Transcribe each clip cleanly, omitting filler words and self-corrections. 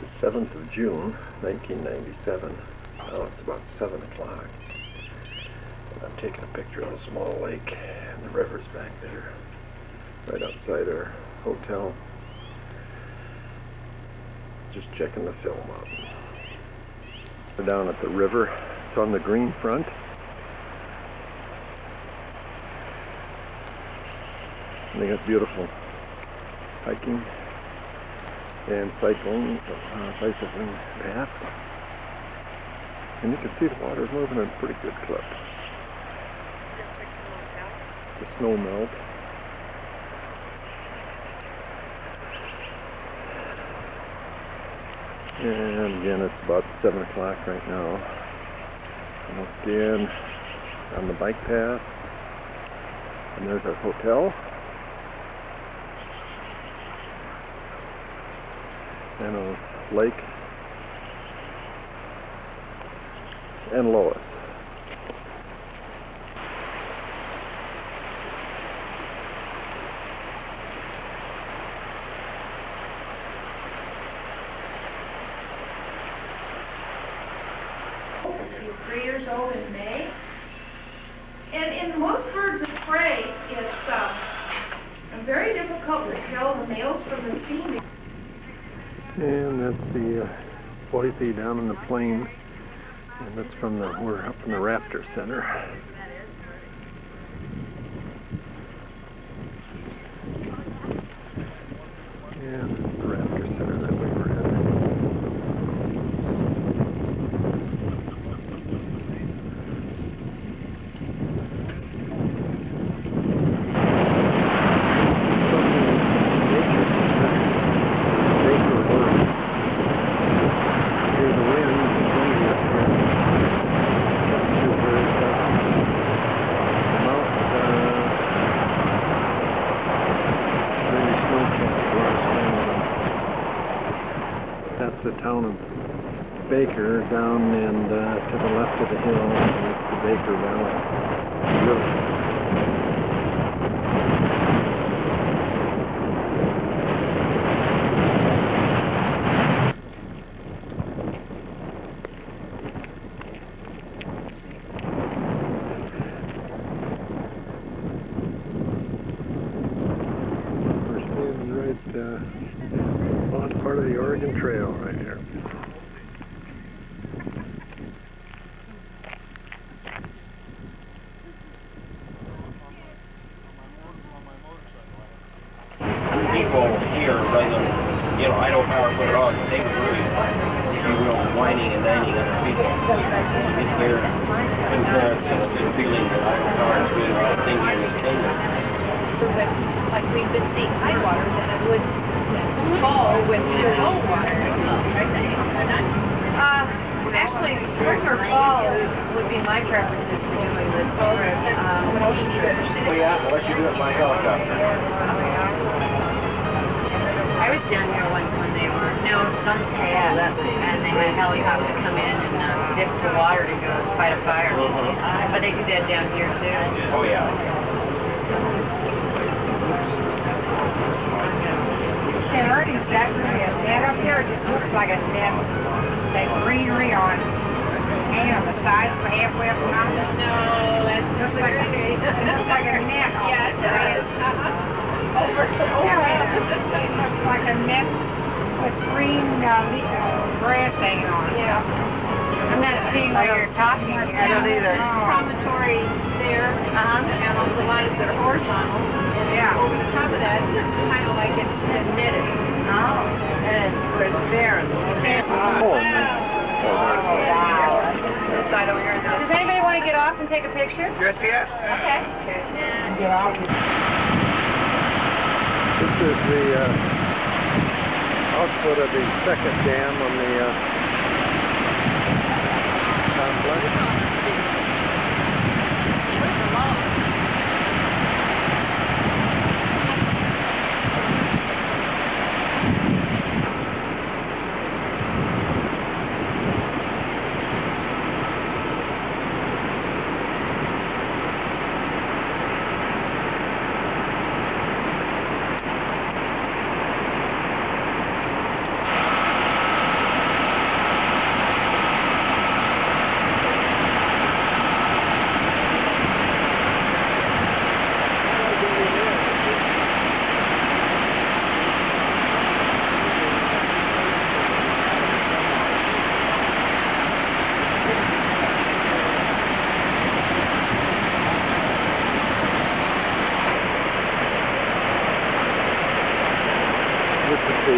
7th of June, 1997. Now it's about 7 o'clock. I'm taking a picture of a small lake, and the river's back there, right outside our hotel. Just checking the film out. We're down at the river. It's on the green front. And they got beautiful hiking and cycling, bicycling paths. And you can see the water's moving at a pretty good clip. The snow melt. And again, it's about 7 o'clock right now. Almost again on the bike path. And there's our hotel. And a lake. And Lois. He was 3 years old in May. And in most birds of prey, it's very difficult to tell the males from the females. And that's the Boise down in the plain. And that's from we're up from the Raptor Center. And that's the Raptor Center that we were in. That's the town of Baker down and to the left of the hill, and it's the Baker Valley River. We're standing right on part of the Oregon Trail right here. People here, rather than, idle power put it on, they were really, if you will, whining and banging other people. Get their concurrence and a good feeling that idle power is doing the right thing here in this kingdom. Like we've been seeing high water, then it would fall with the cold water. Actually, spring or fall would be my preferences for doing this. Oh yeah, unless you do it by helicopter. I was down here once when they were, no, it was on the path, and they had a helicopter come in and dip the water to go fight a fire. But they do that down here too. Oh yeah. And Ernie, is that really a net up here? It just looks like a net. That greenery on the sides, but halfway up the mountain. No, that's Looks like a net. Yeah, it is. It looks like a net with green grass hanging on it. Yeah. I'm not seeing what you're talking here. I don't either. There's a promontory there, and on the lines that are horizontal. Yeah. Over the top of that, it's kind of like it's knitted. Oh. And we're there. This side over here is Does anybody want to get off and take a picture? Yes, yes. Okay. This is the output of the second dam on the complex.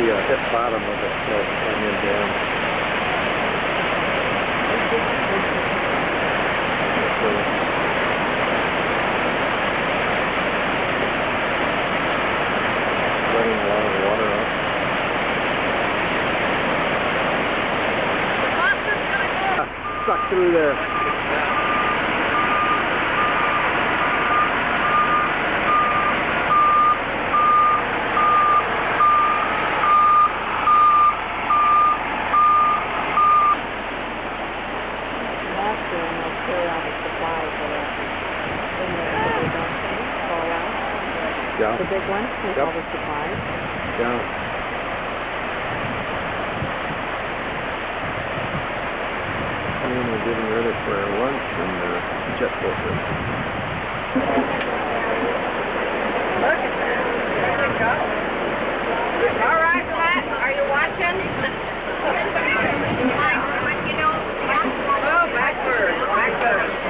hip bottom of it as it came down. Letting a lot of water up. Suck through there. Yeah. The big one has all the supplies. Yeah. And we're getting ready for our lunch and jet boat racing. Look at that. There we go. All right, Pat, are you watching? Oh, blackbirds, blackbirds.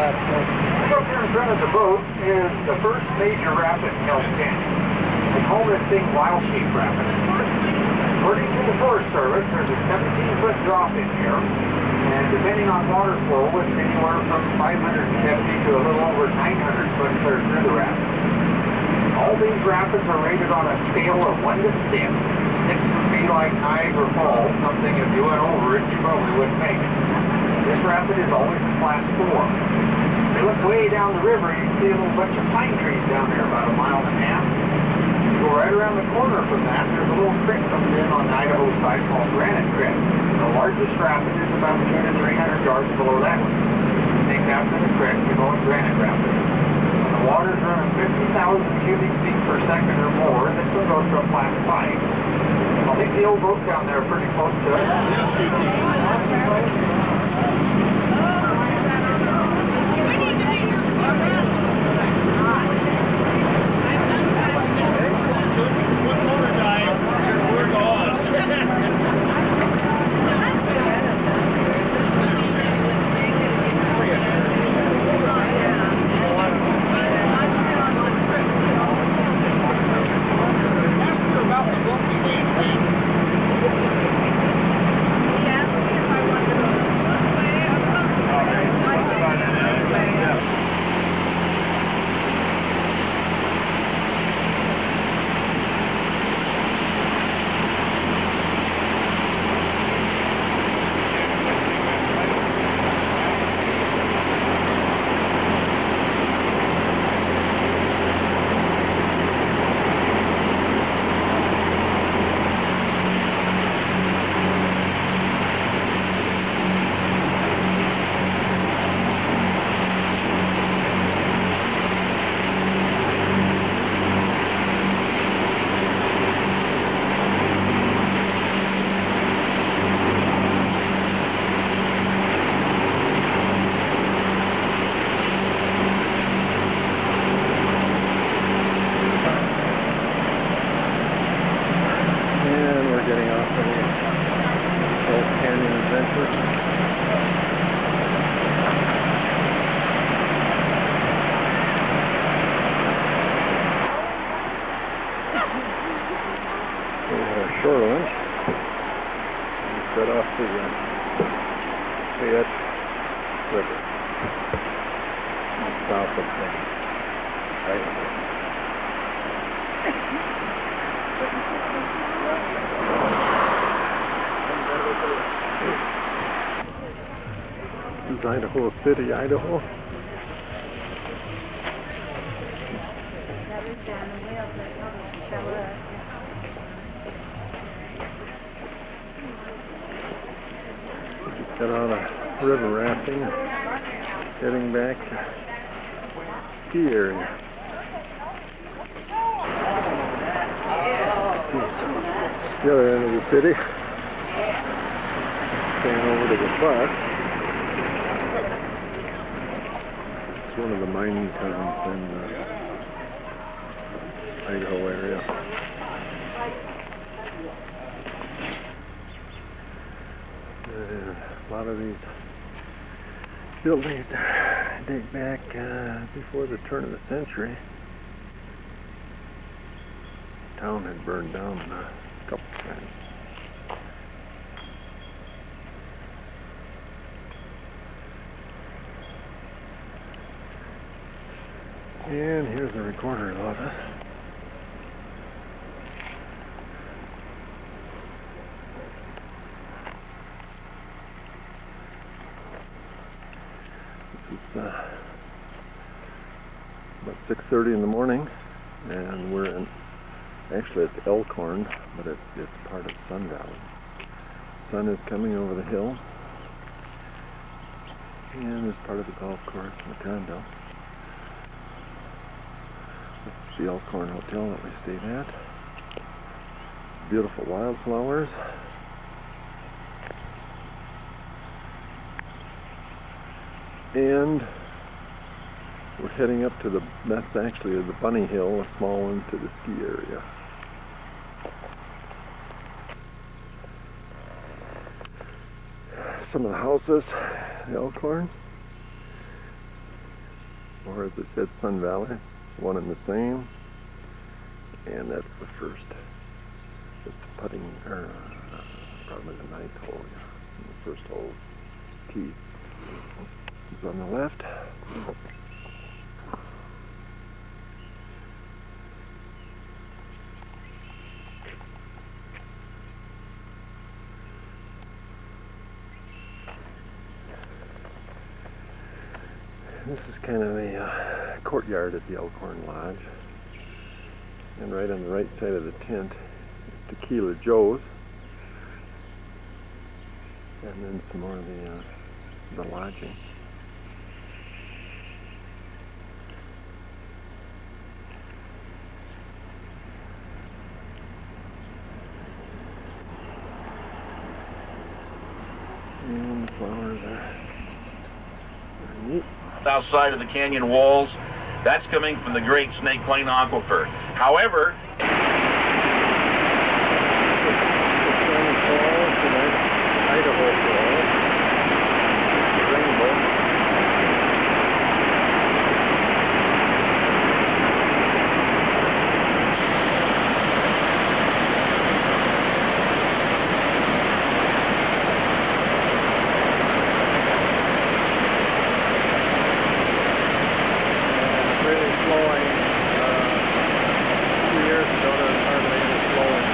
Up here in front of the boat is the first major rapid in Hell's Canyon. They call this thing Wild Sheep Rapid. According to the Forest Service, there's a 17-foot drop in here, and depending on water flow, it's anywhere from 570 to a little over 900 foot clear through the rapids. All these rapids are rated on a scale of 1 to 6. 6 would be like Niagara Falls, something if you went over it, you probably wouldn't make it. This rapid is always a class 4. If you look way down the river, you can see a little bunch of pine trees down there about 1.5 miles. You go right around the corner from that, there's a little creek comes in on the Idaho side called Granite Creek. The largest rapid is about 200 to 300 yards below that one. Named after the creek, we go in Granite Rapids. When the water's running 50,000 cubic feet per second or more, this one goes to a class 5. I think the old boats down there are pretty close to it. Shore lunch. Just got off the Fayette River, just south of Venice, Idaho. This is Idaho City, Idaho. Got on a river rafting and heading back to ski area. This is the other end of the city. Going over to the park. It's one of the mining towns in the Idaho area. A lot of these buildings date back before the turn of the century. The town had burned down a couple times. And here's the recorder's office. It's about 6:30 in the morning, and we're in, actually it's Elkhorn, but it's part of Sun Valley. Sun is coming over the hill, and there's part of the golf course and the condos. It's the Elkhorn Hotel that we stayed at. It's beautiful wildflowers. And we're heading up to that's actually the Bunny Hill, a small one, to the ski area. Some of the houses in Elkhorn. or as I said, Sun Valley, one and the same. And that's the first. It's the putting, or probably the ninth hole. Yeah, the first hole's teeth. It's on the left. This is kind of the courtyard at the Elkhorn Lodge. And right on the right side of the tent is Tequila Joe's. And then some more of the lodging. And the flowers are neat. South side of the canyon walls, that's coming from the Great Snake Plain Aquifer. However, Idaho Falls, Rainbow. Really flowing. 2 years ago, there was hardly any flowing.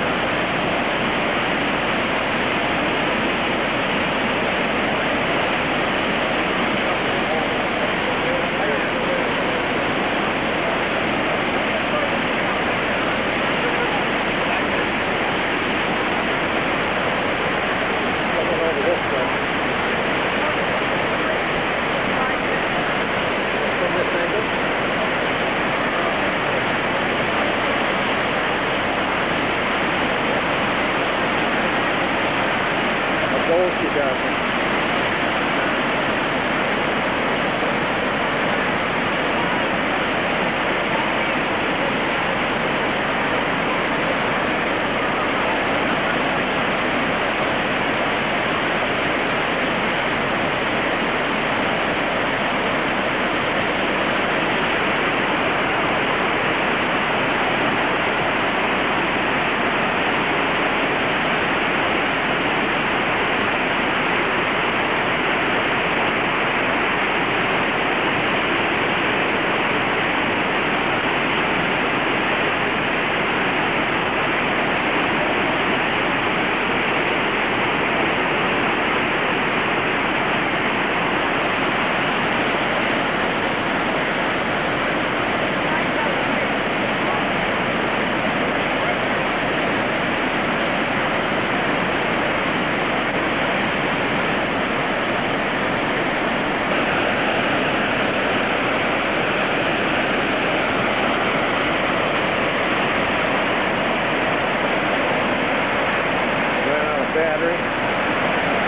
Battery,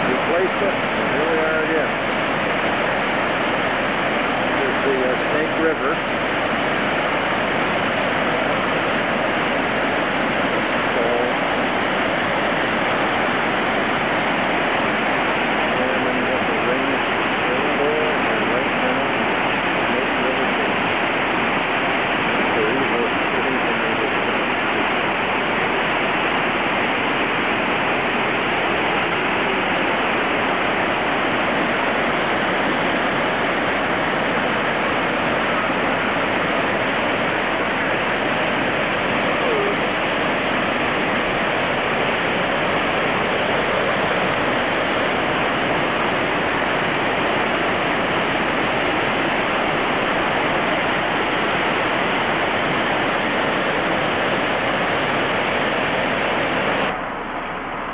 replaced it, and here we are again. Here's the Snake River. And then you have the Rainbow, and right now, Snake River. So these are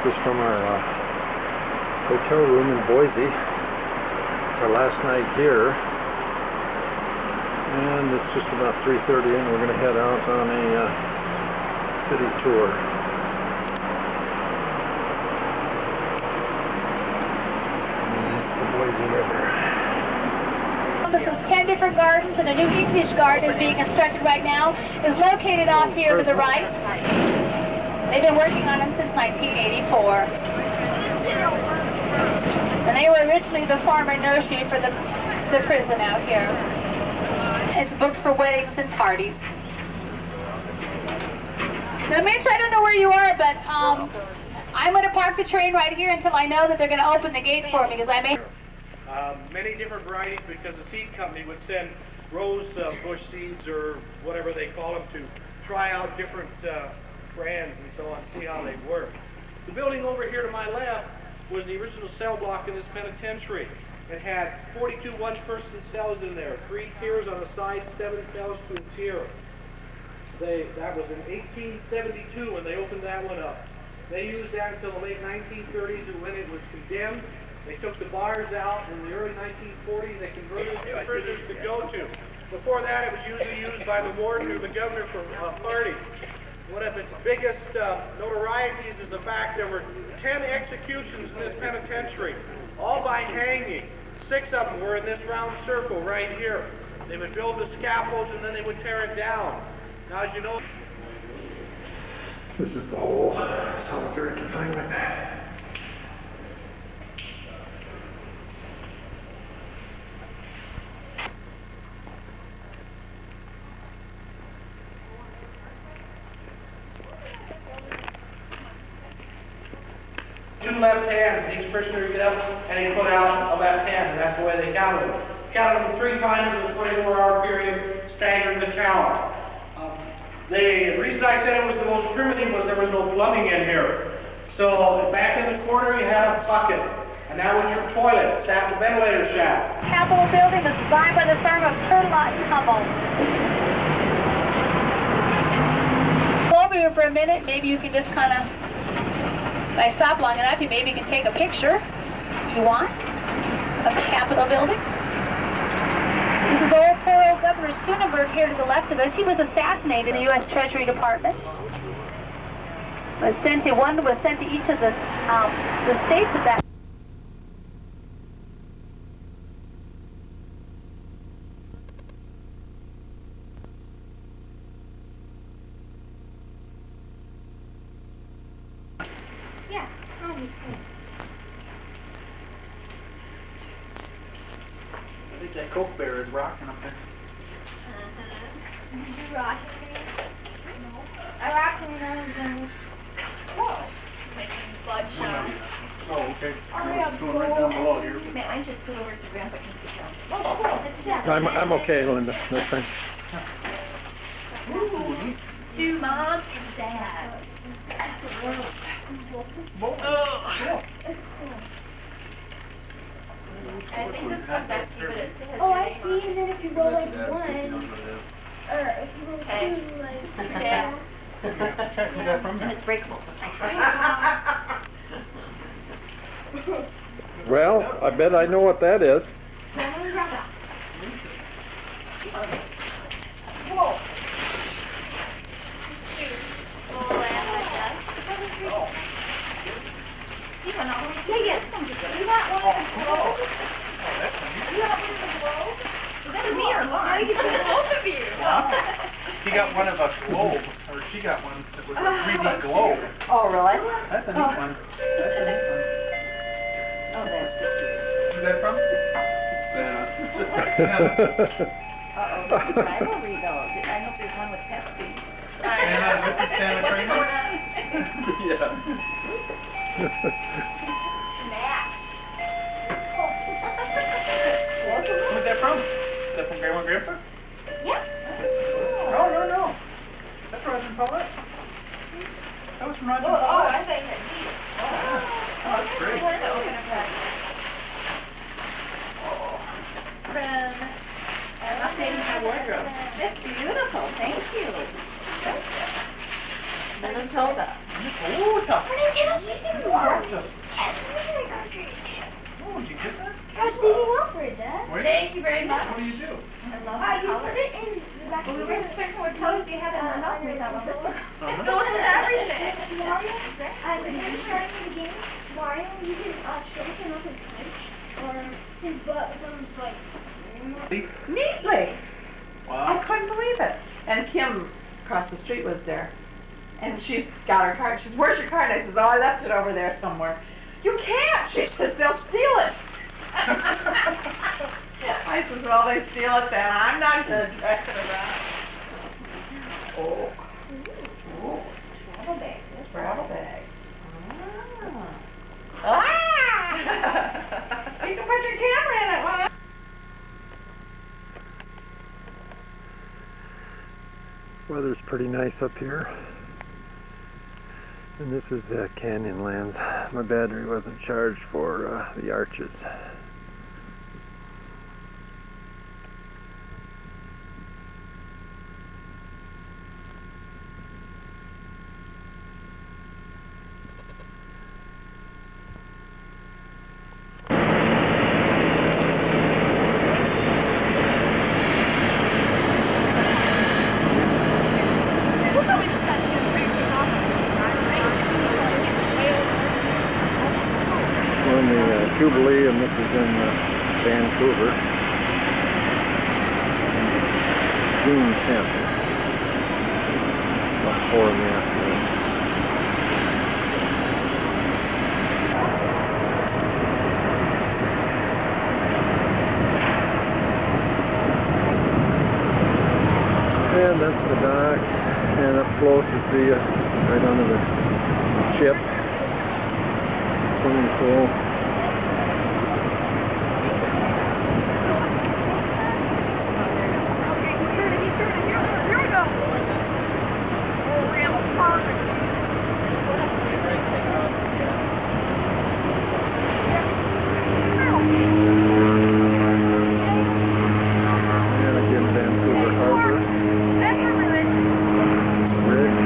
This is from our hotel room in Boise. It's our last night here. And it's just about 3:30 and we're going to head out on a city tour. And that's the Boise River. This is 10 different gardens, and a new English garden is being constructed right now. It's located off here to the right. They've been working on them since 1984. And they were originally the farm and nursery for the prison out here. It's booked for weddings and parties. Now, Mitch, I don't know where you are, but I'm going to park the train right here until I know that they're going to open the gate for me, because I may... Many different varieties, because the seed company would send rose bush seeds or whatever they call them to try out different brands and so on, see how they work. The building over here to my left was the original cell block in this penitentiary. It had 42 one-person cells in there, 3 tiers on the side, 7 cells to a tier. That was in 1872 when they opened that one up. They used that until the late 1930s, and when it was condemned, they took the bars out. In the early 1940s, they converted it to prisoners to go to. Before that, it was usually used by the warden or the governor for parties. One of its biggest notorieties is the fact there were 10 executions in this penitentiary, all by hanging. 6 of them were in this round circle right here. They would build the scaffolds and then they would tear it down. Now, as you know, This is the whole solitary confinement. two left hands, and each prisoner would get up and he'd put out a left hand, and that's the way they counted them. Counted them 3 times in the 24-hour period, staggered the count. The reason I said it was the most primitive was there was no plumbing in here. So back in the corner you had a bucket, and that was your toilet. It sat in the ventilator shaft. Capitol building was designed by the firm of Turlot and Hummel. Go over here for a minute. Maybe you can just kind of, if I stop long enough, you maybe can take a picture, if you want, of the Capitol building. This is poor old Governor Steunenberg here to the left of us. He was assassinated in the U.S. Treasury Department. One was sent to each of the states of that. Yeah. I think that Coke bear is rocking up there. Making bloodshot. Oh, okay. Oh, yeah, It's going right down below here. Man, I just go over so Grandpa can see them. Oh, cool. That's I'm okay, Linda. That's fine. To Mom and Dad. I think this one's empty, but it says. Oh, I see. And then if you roll like 1, or if you roll 2, like To Dad. Who's that from? And it's breakable. Well, I bet I know what that is. Whoa. You got one of the globe? You got one of the globe? Is that me or Lauren? No, you can see both of you. He got one of a globe, or she got one that was a 3D globe. Oh, really? That's a neat one. That's a neat one. Oh, that's so cute. Who's that from? Santa. Uh-oh, this is rivalry, though. I hope there's one with Pepsi. Santa, this is Santa Kramer? Yeah. Max. Who's that from? Is that from Grandma and Grandpa? Yeah. No. That's Roger and Paulette. That was from Roger and Oh, Paulette. I think that these. Oh, that's great. I want to open a present. From, I'm updating my wardrobe. That's beautiful, thank you. Minnesota. Minnesota. For Nintendo 64. Yes, military cartridge. Oh, did you get that? I was saving up for it, Dad. Where? Thank you very much. What do you do? I love my You put it colors. in the back Well, of we the were just certain what colors you had in the house, and we thought, well, this one. Uh-huh. It goes with everything. Mario, at the very starting of the game, Mario, you can stroke him up his punch, or his butt becomes like... Neatly. I Wow. couldn't believe it. And Kim across the street was there. And she's got her card. She says, "Where's your card?" I says, "Oh, I left it over there somewhere." "You can't." She says, "They'll steal it." I says, well, they steal it then. I'm not gonna dress it around. Oh. Ooh. Travel bag. That's Travel nice. bag. Ah! You can put your camera in it, huh? Weather's pretty nice up here. And this is Canyonlands. My battery wasn't charged for the arches. We're in the Jubilee, and this is in Vancouver. June 10th. About 4 in the afternoon. And that's the dock. And up close is the, right under the ship. Swimming pool. And again, Vancouver Harbor. Bridge.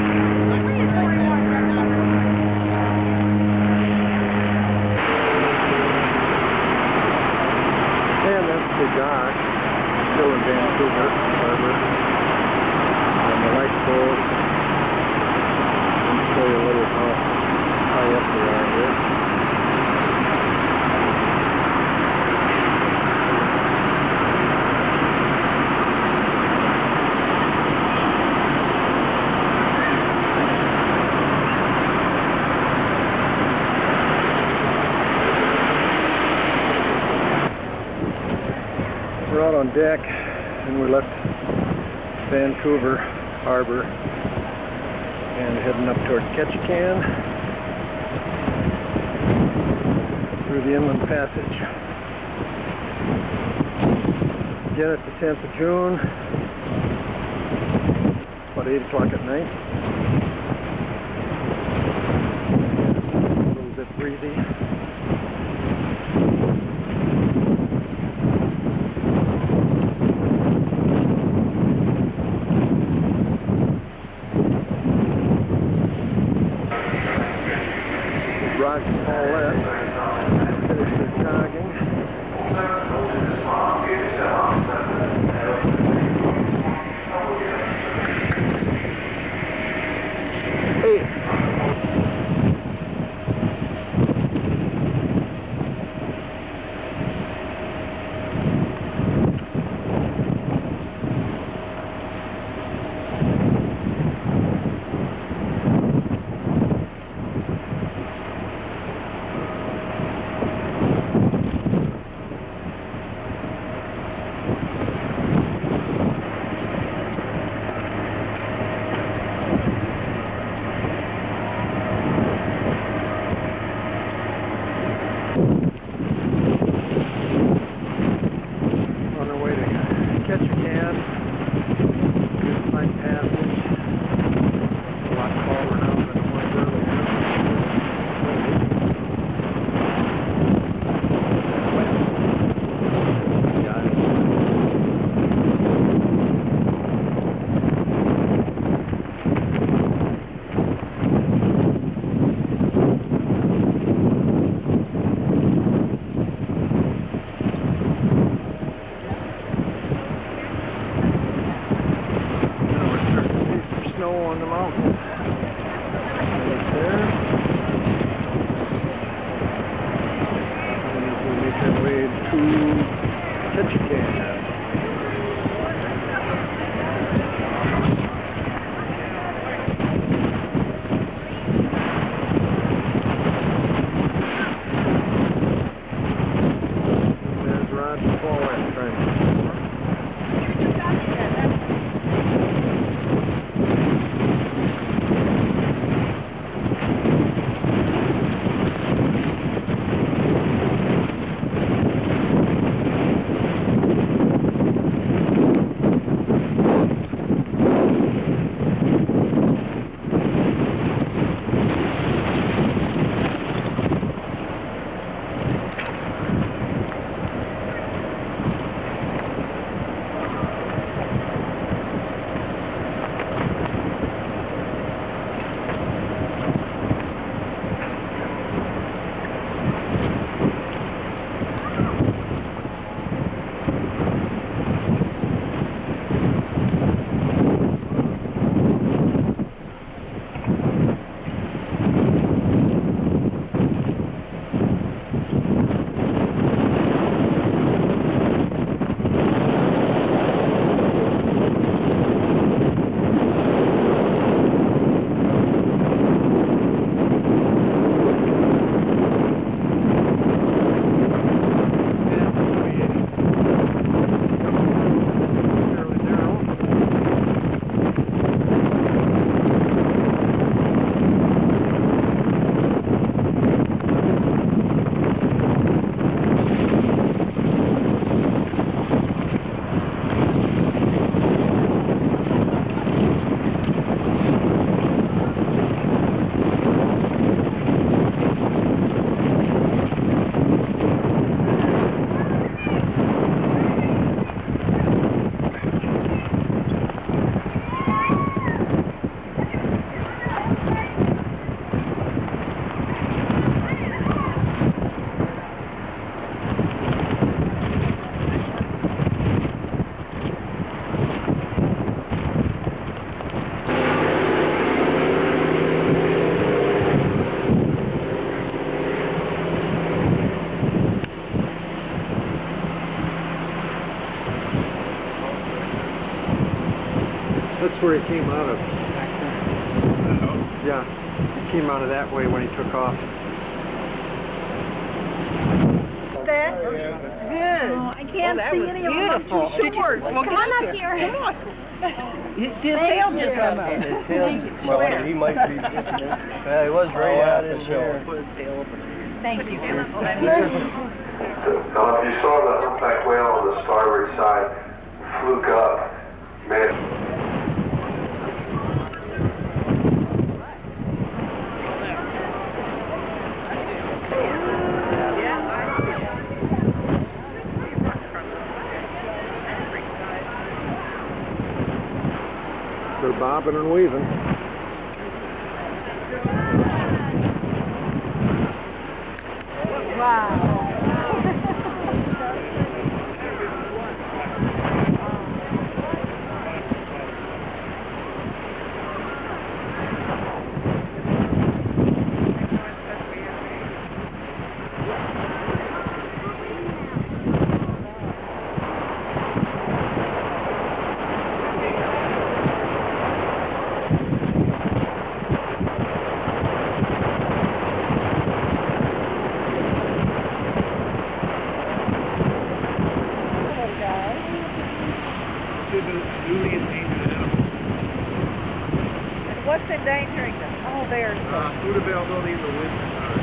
And that's the dock, still in Vancouver Harbor. And the lifeboats. I'll show you a little how high up they are here. We're out on deck, and we left Vancouver Harbor and heading up toward Ketchikan through the Inland Passage. Again, it's the 10th of June. It's about 8 o'clock at night. A little bit breezy. Roger and Paulette finish their jogging. 8. On our way to Ketchikan, Inside Passage. A lot calmer now than it was earlier. West. The island. Now we're starting to see some snow on the mountains. Right there. And as we make our way to Ketchikan. That's where he came out of. Yeah, he came out of that way when he took off. That? Good. Oh, I can't see any of them. I'm too short. Well, come on up here. Come on. His tail just come up. His tail, he might be just missed. Yeah, he was right out in there. Put his tail up in there. Thank you. Now, if you saw the humpback whale on the starboard side fluke up, man. They're bobbing and weaving. Wow. What's endangering them? Oh, there's Food availability in the winter time.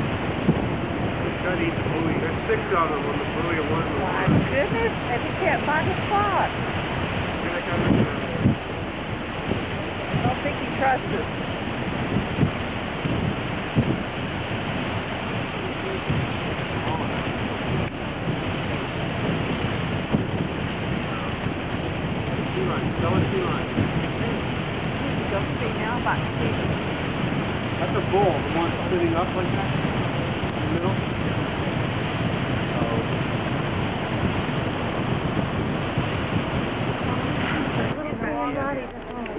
They try to eat the buoy. There's 6 of them on the buoy and 1 on the my front. goodness, and he can't find a spot. I don't think he trusts us. Sea lions, stellar sea lions. Go see now, about to see them. That's a bull, the one sitting up like that in the middle.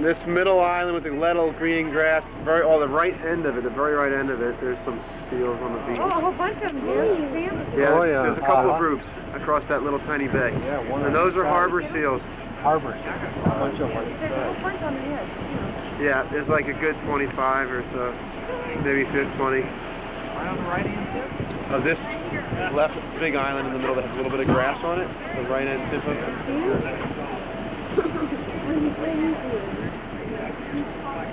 This middle island with the little green grass, the right end of it, the very right end of it, there's some seals on the beach. Oh, a whole bunch of them, yeah. Yeah, there's a couple of groups across that little tiny bay. Yeah, one And those are harbor seals. Harbor seals. A bunch of them. There's a whole bunch on the edge. Yeah, there's like a good 25 or so, maybe 20. Right on the right hand tip? Of this left big island in the middle that has a little bit of grass on it, the right end tip of it.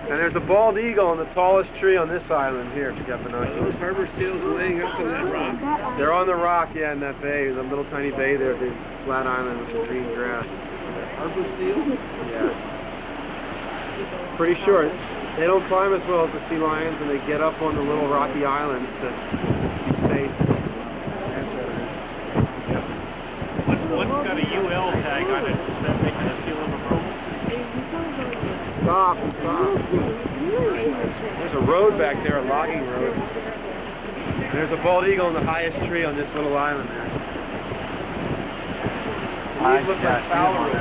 And there's a bald eagle on the tallest tree on this island here, if you got binoculars. Those harbor seals laying up on that rock. They're on the rock, yeah, in that bay, the little tiny bay there, the flat island with the green grass. Harbor seals? Yeah. Pretty short. They don't climb as well as the sea lions, and they get up on the little rocky islands to be safe. One's got a UL tag on it. Does that make it a seal of approval? Stop. There's a road back there, a logging road. And there's a bald eagle on the highest tree on this little island there. These look like foul roads.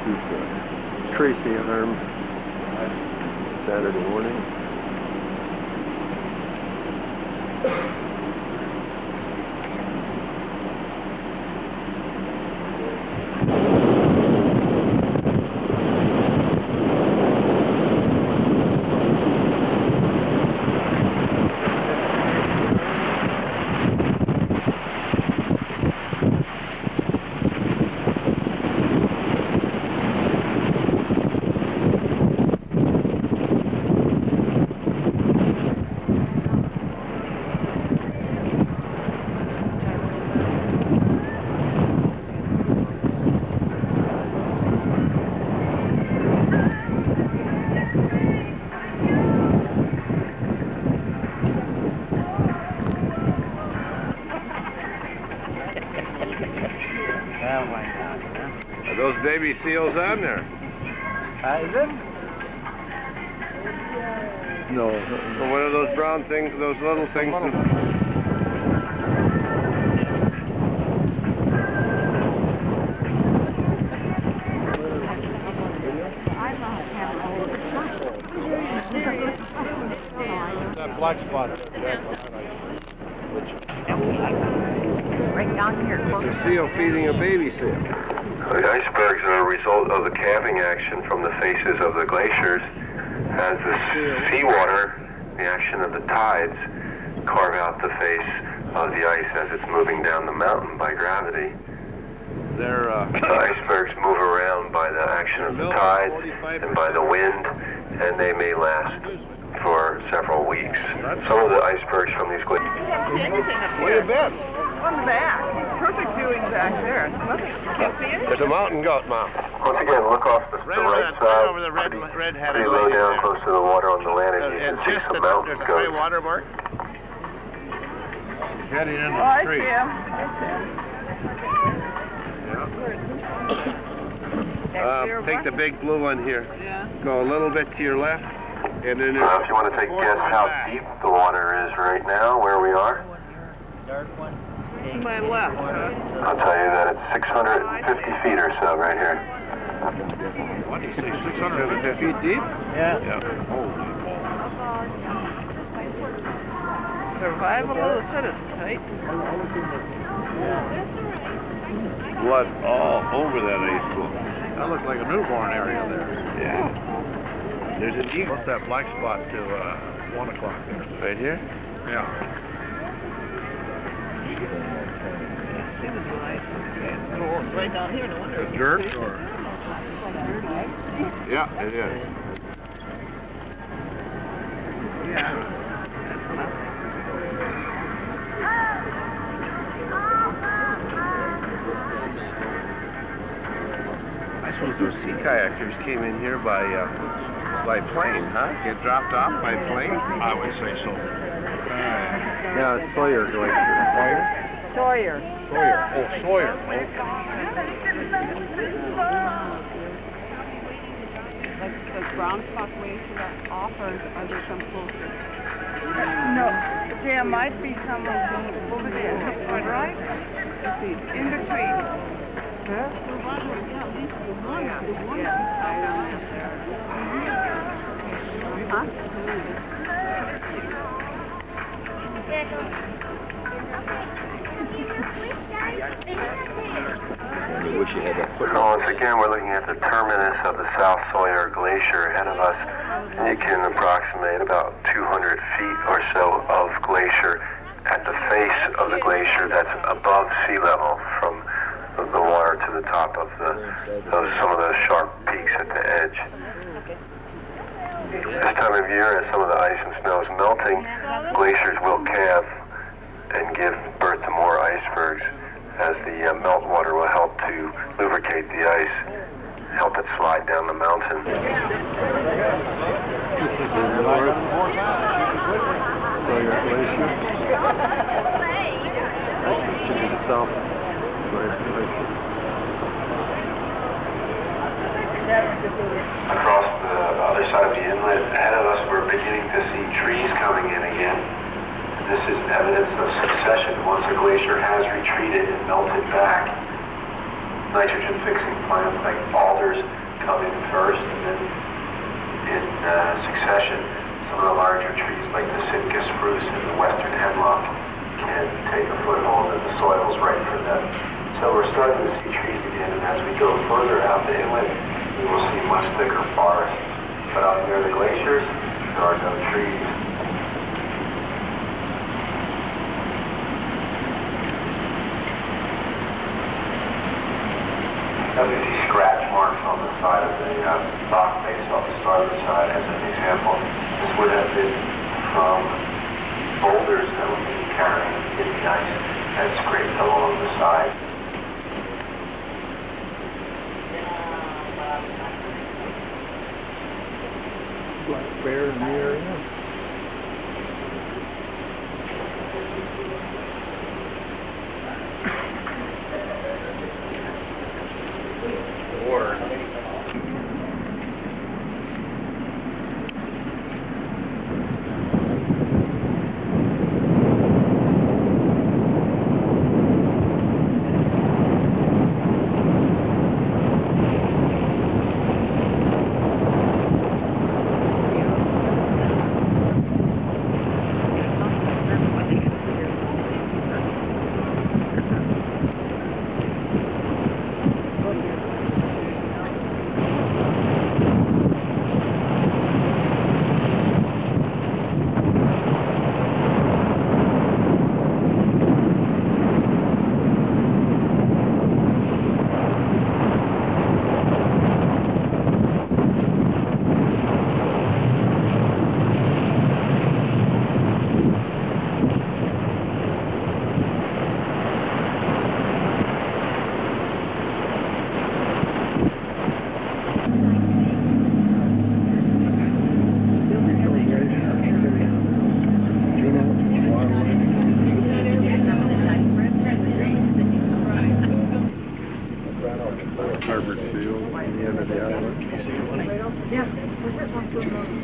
This is Tracy Arm, Saturday morning. Are those baby seals on there? Is it? No. Or what are those brown things, those little things? That black spot. Right right down here. It's a seal feeding a baby seal. The icebergs are a result of the calving action from the faces of the glaciers as the seawater, the action of the tides, carve out the face of the ice as it's moving down the mountain by gravity. They're The icebergs move around by the action of the tides and by the wind, and they may last for several weeks. Some of the icebergs from these glaciers. Where you been? On the back. Perfect viewing back there. It's nothing. Can you see it? There's a mountain goat, Mom. Once again, look off the right side, over the red-headed pretty low lady down, there. close to the water on the land, and you can see Just some that mountain there's a high goats. water mark. He's heading into Oh, I the tree. see him. I see him. Take the big blue one here. Yeah. Go a little bit to your left, and then If you want to take a guess how deep the water is right now, where we are, To my left, huh? I'll tell you that it's 650 feet or so right here. What do you say, 650 feet deep? Yeah. Holy. Survival of the fittest, right? Blood all over that ice floe. That looked like a newborn area there. Yeah. There's a deep. What's that black spot to 1 o'clock there? Right here? Yeah. See the blue ice. Oh, it's right down here. No wonder. The dirt or? Yeah, it is. Yeah. That's nothing. I suppose those sea kayakers came in here by plane, huh? Get dropped off by plane? I would say so. Yeah, Sawyer Glacier. Sawyer. Sawyer. Oh, Sawyer. Like the brown spot way to the off, or are there some closer? No, there might be some over there, right? In between. Once again, we're looking at the terminus of the South Sawyer Glacier ahead of us. And you can approximate about 200 feet or so of glacier at the face of the glacier that's above sea level from the water to the top of some of those sharp peaks at the edge. This time of year, as some of the ice and snow is melting, glaciers will calve and give birth to more icebergs, as the meltwater will help to lubricate the ice, help it slide down the mountain. This is the North Sawyer Glacier. Actually, it should be the South Sawyer Glacier. Across the other side of the inlet, ahead of us, we're beginning to see trees coming in again. This is evidence of succession. Once a glacier has retreated and melted back, nitrogen-fixing plants like alders come in first, and then in succession, some of the larger trees like the Sitka spruce and the western hemlock can take a foothold, and the soil is right for them. So we're starting to see trees again, and as we go further out the inlet, we will see much thicker forests. But out near the glaciers, there are no trees. Now we see scratch marks on the side of the rock face off the starboard side as an example. This would have been from boulders that would be carrying in the ice and scraped along the side. Black bear in the area. Water.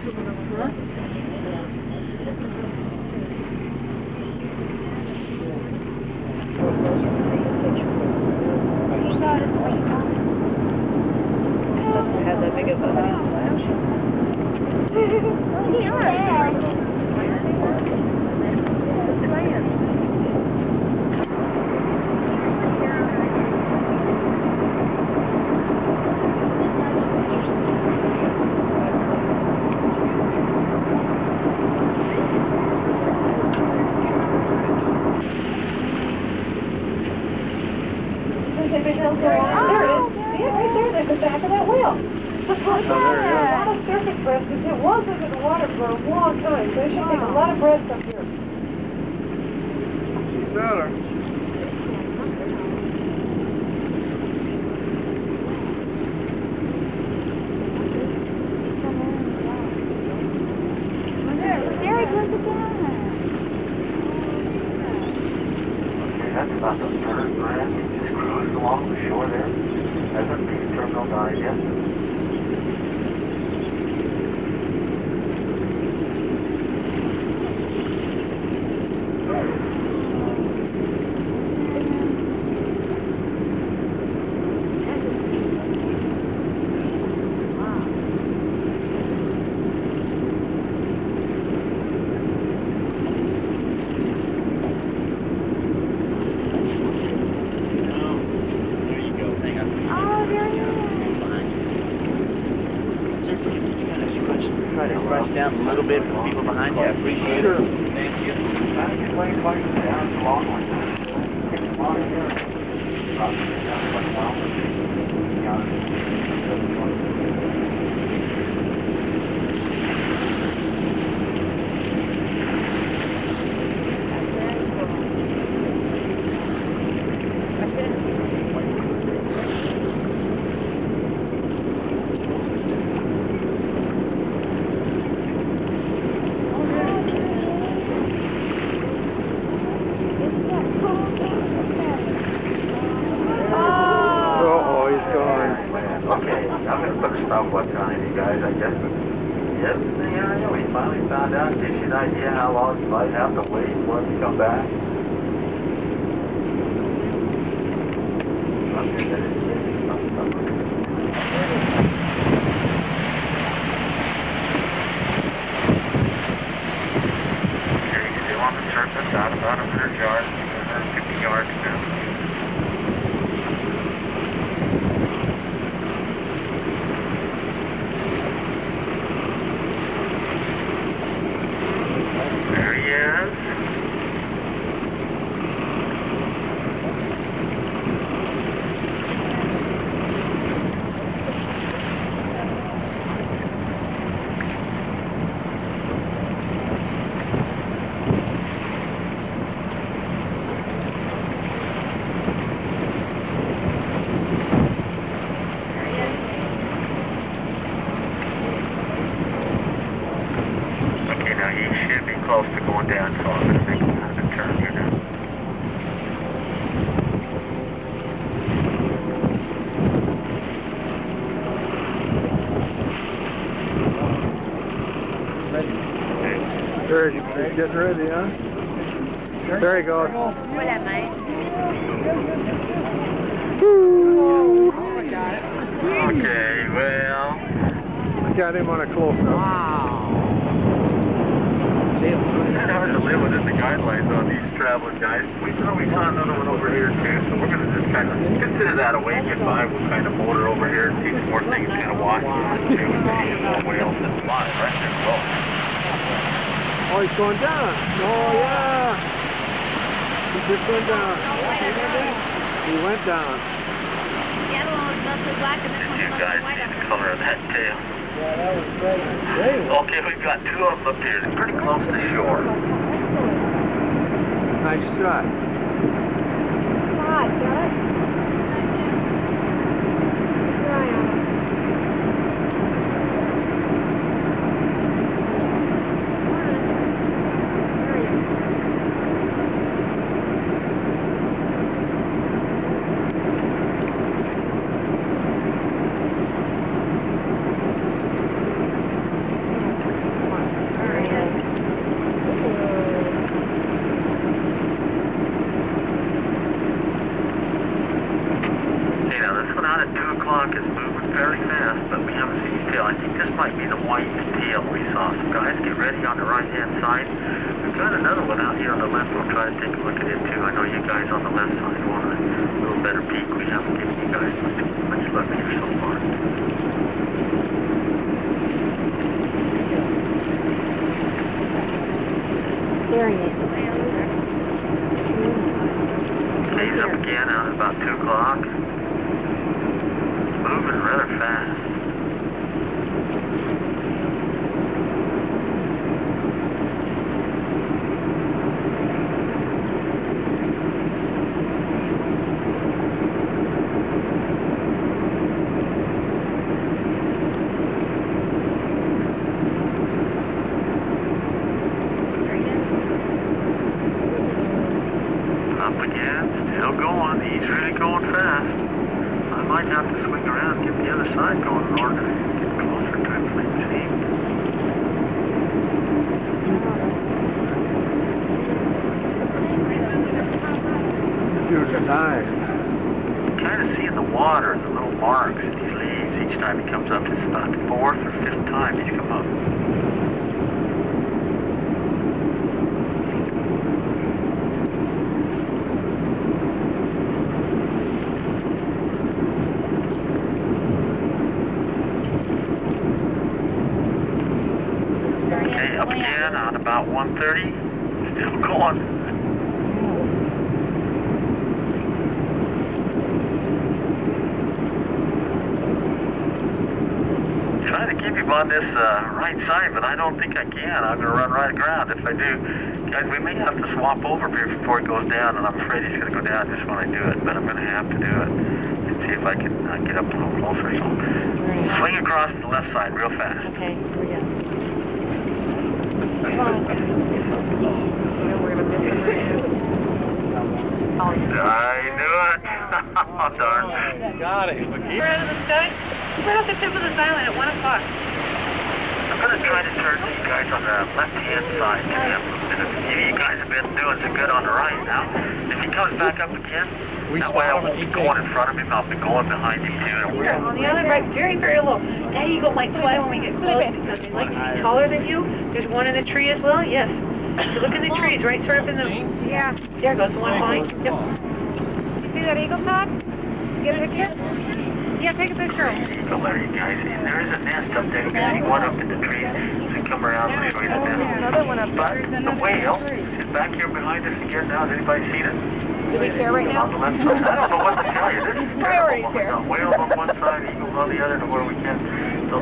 This doesn't have that big of a honey splash. Just playing. There is. Yeah, right there, at the back of that wheel. there A lot of surface breast, because it was under the water for a long time, so it should take a lot of breast up here. She's got her. There he goes again. Okay, that's about the third brand. You just cruise along the shore there. Hasn't been terminal dive yet. Try to scratch down a little bit for the people behind you. I appreciate it. Thank you. Oh, he's gone. Okay, I'm going to put a stopwatch on it, you guys, I guess. Yes, in the area, we finally found out, gives you an idea how long you might have to wait for him to come back. Okay, still on the surface, out about 100 yards, 150 yards now. There he is. Okay, now he should be close to going down, so I'm going to make kind of a turn here now. There, he's getting ready, huh? There he goes. What up, mate? Okay, well. I got him on a close-up. It's hard to live within the guidelines on these traveling guys. We saw another one over here too, so we're going to just kind of consider that a wave. Get by, we'll kind of motor over here and see some more things kind of walking on and see more whales that fly right there below. Oh, he's going down. Oh, yeah. He just went down. He went down. The other one was mostly black and this You one's guys mostly see white. the color of that tail. Yeah, that was great. Okay, we've got two of them up here. It's pretty close to shore. Nice shot. God, got it? Right on. guys on the left side want a little better peek. We haven't given you guys much luck here so far. Very nice. He's up again out at about 2 o'clock. Moving rather fast. Up again, still going. He's really going fast. I might have to swing around and get the other side going in order to get closer to him, it seems. You're denied. Kind of seeing the water and the little marks in these leaves each time he comes up. It's about the 4th or 5th time he's come up. Okay, up again on about 1:30. Still going. Trying to keep him on this right side, but I don't think I can. I'm going to run right around. If I do, guys, we may have to swap over here before it goes down, and I'm afraid he's going to go down just when I do it, but I'm going to have to do it and see if I can get up a little closer. So swing across to the left side real fast. Okay, here we go. Come on. We're gonna miss him right I knew it. Oh, darn. Got it. We're out of the sky. We're off the tip of this island at 1 o'clock. I'm going to try to turn these guys on the left-hand side to him. You guys have been doing so good on the right now. If he comes back up again, that way I won't be going in front of him. I'll be going behind him too. Here, on the other right, very, very low. That eagle might fly when we get close because they like to be taller than you. There's one in the tree as well, yes. If you look in the trees, right sort of in the, Yeah. there goes the one flying. Yep. You see that eagle, Todd? Get a picture? Yeah, take a picture. So there you guys see, there is a nest up there. You can see one up in the trees. So come around and show you the nest. There's another one up But there. the whale is back here behind us again now. Has anybody seen it? Do we care right now? On the left side. I don't know what to tell you. This is Priorities terrible. We got here. whales on one side, eagles on the other, to where we can. So,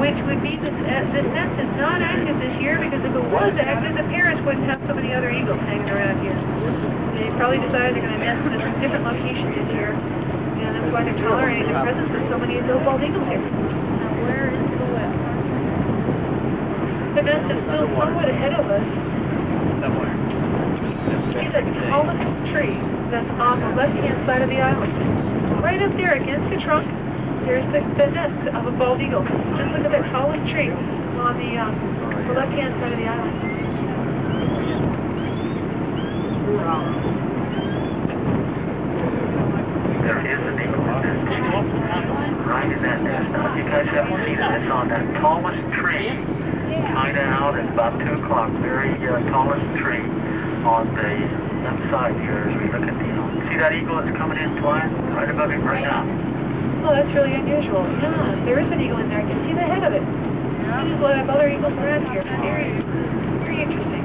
Which would mean this nest is not active this year because if it was active, the parents wouldn't have so many other eagles hanging around here. They probably decided they're going to nest in a different location this year. And that's why they're tolerating the presence of so many of those bald eagles here. Now where is the whale? The nest is still somewhat ahead of us. See the tallest tree that's on the left-hand side of the island. Right up there against the trunk, there's the nest of a bald eagle. Just look at that tallest tree on the left-hand side of the island. there is an eagle in that nest. Right in that nest. Now, if you guys haven't seen it, it's on that tallest tree. Kind of out at about 2 o'clock. Very tallest tree on the left side here as we look at the see that eagle that's coming in flying right above him right now? Oh, that's really unusual. Yeah, there is an eagle in there. I can see the head of it. They just let up other eagles around here. Very, very interesting.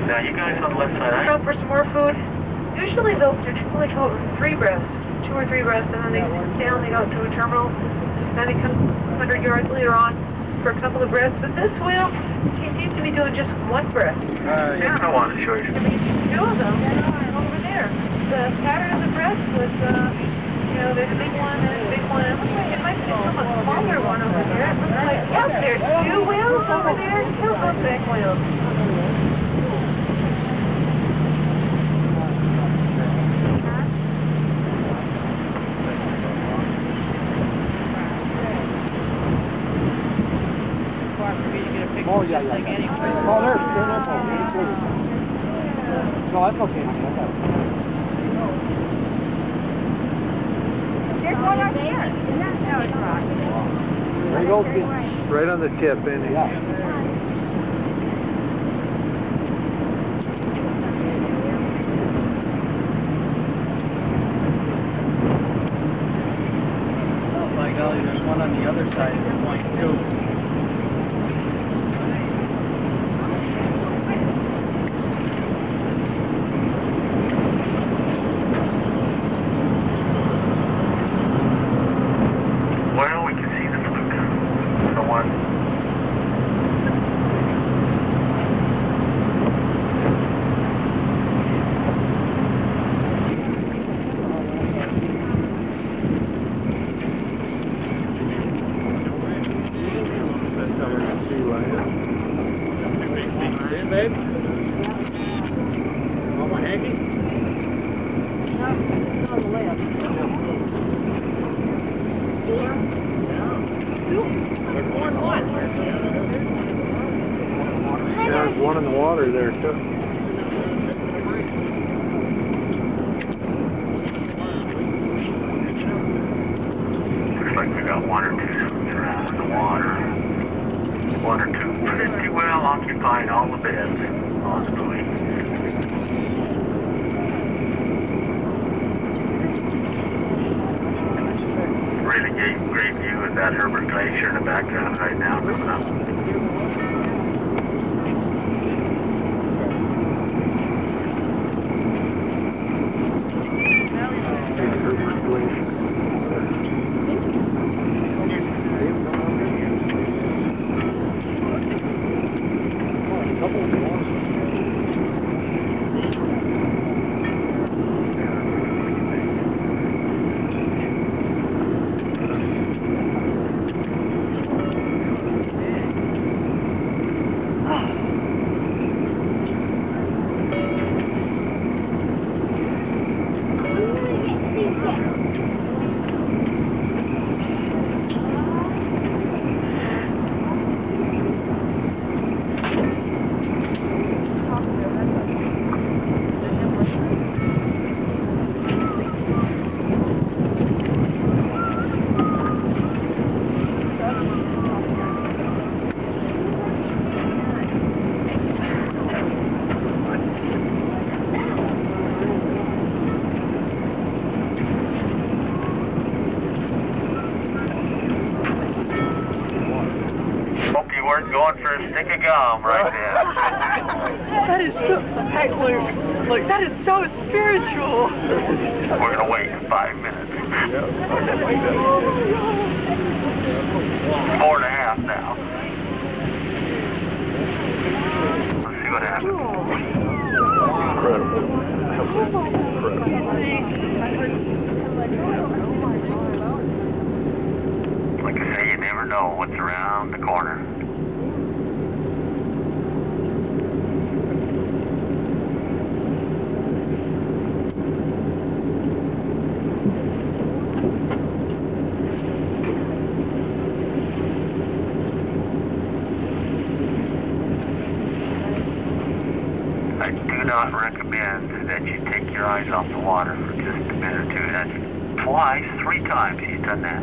Now you guys on the left side, Come for some more food. Usually they'll only go 3 breaths, 2 or 3 breaths, and then they sit down, they go to a terminal, then they come 100 yards later on for a couple of breaths. But this whale, he seems to be doing just 1 breath. yeah, I want to show you. 2 of them over there. The pattern of the breath was, there's a big one and a big one. It looks like it might be a somewhat smaller one over there. It looks like, yep, there's 2 whales over there, 2 humpback whales. Oh, yeah, yeah. Oh, there's no, that's okay. There's one right here. No, it's not. Right on the tip, isn't he? Oh by golly, there's one on the other side of the point too. Well, we can see the fluke. The one. Babe? Want my hanky? On the left. See him? There's more than one. Yeah, there's one in the water there too. Looks like we got one or two swimming around in the water. One or two pretty well occupying all the beds on the buoy. Really great view of that Herbert Glacier in the background right now coming up. Hope you weren't going for a stick of gum right there. That is so, hey Luke, look, that is so spiritual. We're gonna wait 5 minutes. 4.5 now. Let's see what happens. Like I say, you never know what's around the corner. I do not recommend that you take your eyes off the water for just a minute or two. That's twice, 3 times he's done that.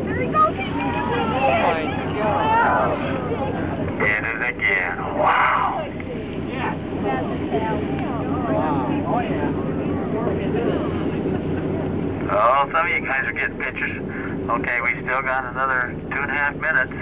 There he goes! Did it again. Wow. Oh, some of you guys are getting pictures. Okay, we still got another 2.5 minutes.